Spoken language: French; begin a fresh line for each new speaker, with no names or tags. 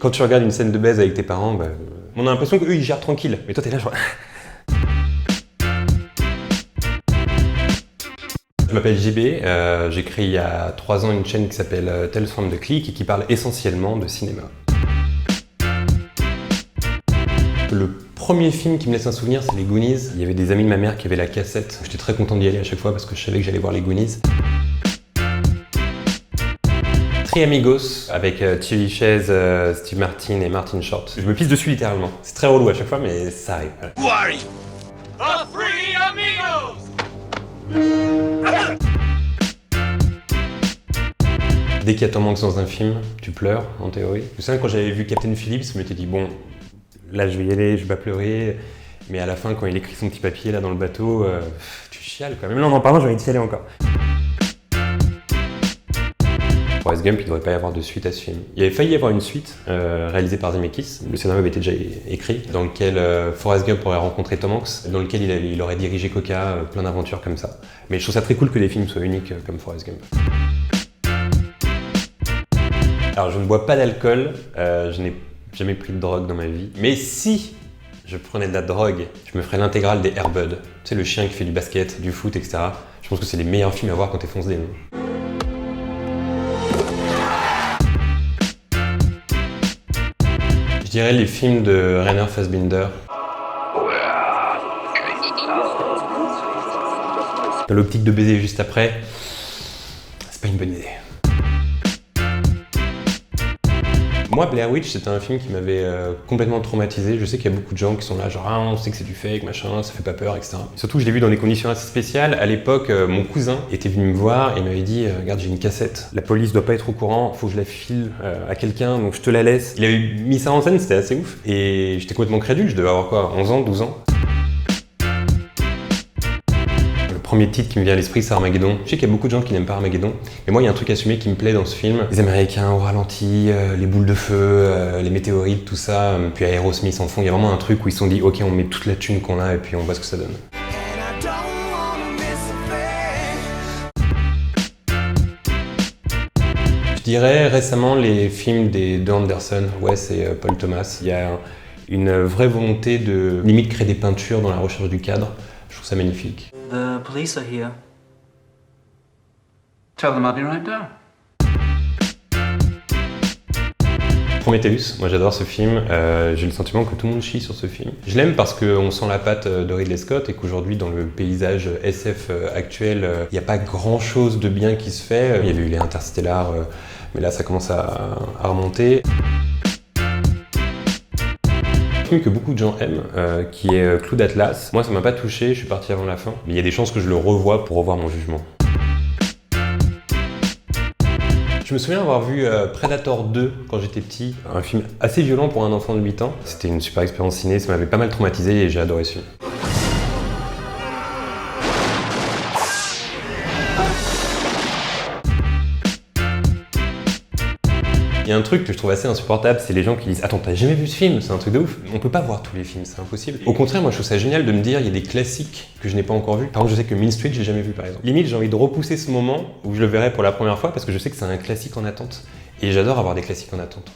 Quand tu regardes une scène de baise avec tes parents, bah, on a l'impression qu'eux ils gèrent tranquille. Mais toi t'es là genre... Je m'appelle JB, j'ai créé il y a 3 ans une chaîne qui s'appelle Tales from the Click et qui parle essentiellement de cinéma. Le premier film qui me laisse un souvenir, c'est les Goonies. Il y avait des amis de ma mère qui avaient la cassette. J'étais très content d'y aller à chaque fois parce que je savais que j'allais voir les Goonies. Three Amigos avec Chevy Chase, Steve Martin et Martin Short. Je me pisse dessus littéralement. C'est très relou à chaque fois, mais ça arrive. Voilà.
Who are you? The Three Amigos!
Dès qu'il y a Tom Hanks dans un film, tu pleures, en théorie. Je me souviens quand j'avais vu Captain Phillips, je m'étais dit bon, là je vais y aller, je vais pas pleurer. Mais à la fin, quand il écrit son petit papier là dans le bateau, tu chiales quoi. Même là en parlant, j'ai envie de chialer encore. Forrest Gump, il devrait pas y avoir de suite à ce film. Il avait failli y avoir une suite réalisée par Zemeckis. Le scénario avait été déjà écrit, dans lequel Forrest Gump aurait rencontré Tom Hanks, dans lequel il aurait dirigé Coca, plein d'aventures comme ça. Mais je trouve ça très cool que les films soient uniques comme Forrest Gump. Alors je ne bois pas d'alcool, je n'ai jamais pris de drogue dans ma vie. Mais si je prenais de la drogue, je me ferais l'intégrale des Air Bud. Tu sais, le chien qui fait du basket, du foot, etc. Je pense que c'est les meilleurs films à voir quand t'es foncé. Je dirais les films de Rainer Fassbinder. Dans l'optique de baiser juste après, c'est pas une bonne idée. Moi, Blair Witch, c'était un film qui m'avait complètement traumatisé. Je sais qu'il y a beaucoup de gens qui sont là, genre ah, on sait que c'est du fake, machin, ça fait pas peur, etc. Surtout, je l'ai vu dans des conditions assez spéciales. À l'époque, mon cousin était venu me voir et m'avait dit regarde, j'ai une cassette. La police doit pas être au courant, faut que je la file à quelqu'un, donc je te la laisse. Il avait mis ça en scène, c'était assez ouf. Et j'étais complètement crédule, je devais avoir quoi, 11 ans, 12 ans. Le premier titre qui me vient à l'esprit, c'est Armageddon. Je sais qu'il y a beaucoup de gens qui n'aiment pas Armageddon, mais moi, il y a un truc assumé qui me plaît dans ce film. Les Américains au ralenti, les boules de feu, les météorites, tout ça, puis Aerosmith en fond. Il y a vraiment un truc où ils se sont dit, ok, on met toute la thune qu'on a et puis on voit ce que ça donne. Je dirais récemment les films des deux Anderson, Wes et Paul Thomas. Il y a une vraie volonté de limite créer des peintures dans la recherche du cadre. Je trouve ça magnifique.
The police are here. Tell them I'll be right down.
Prometheus, moi j'adore ce film, j'ai le sentiment que tout le monde chie sur ce film. Je l'aime parce qu'on sent la patte de Ridley Scott et qu'aujourd'hui dans le paysage SF actuel, il n'y a pas grand chose de bien qui se fait. Il y avait eu les Interstellar, mais là ça commence à remonter. Un film que beaucoup de gens aiment, qui est Clou d'Atlas. Moi ça m'a pas touché, je suis parti avant la fin, mais il y a des chances que je le revoie pour revoir mon jugement. Je me souviens avoir vu Predator 2 quand j'étais petit, un film assez violent pour un enfant de 8 ans. C'était une super expérience ciné, ça m'avait pas mal traumatisé et j'ai adoré ce film. Il y a un truc que je trouve assez insupportable, c'est les gens qui disent « Attends, t'as jamais vu ce film? C'est un truc de ouf !» On peut pas voir tous les films, c'est impossible. Au contraire, moi je trouve ça génial de me dire il y a des classiques que je n'ai pas encore vus. Par exemple, je sais que Mean Street, j'ai jamais vu par exemple. Limite, j'ai envie de repousser ce moment où je le verrai pour la première fois parce que je sais que c'est un classique en attente. Et j'adore avoir des classiques en attente.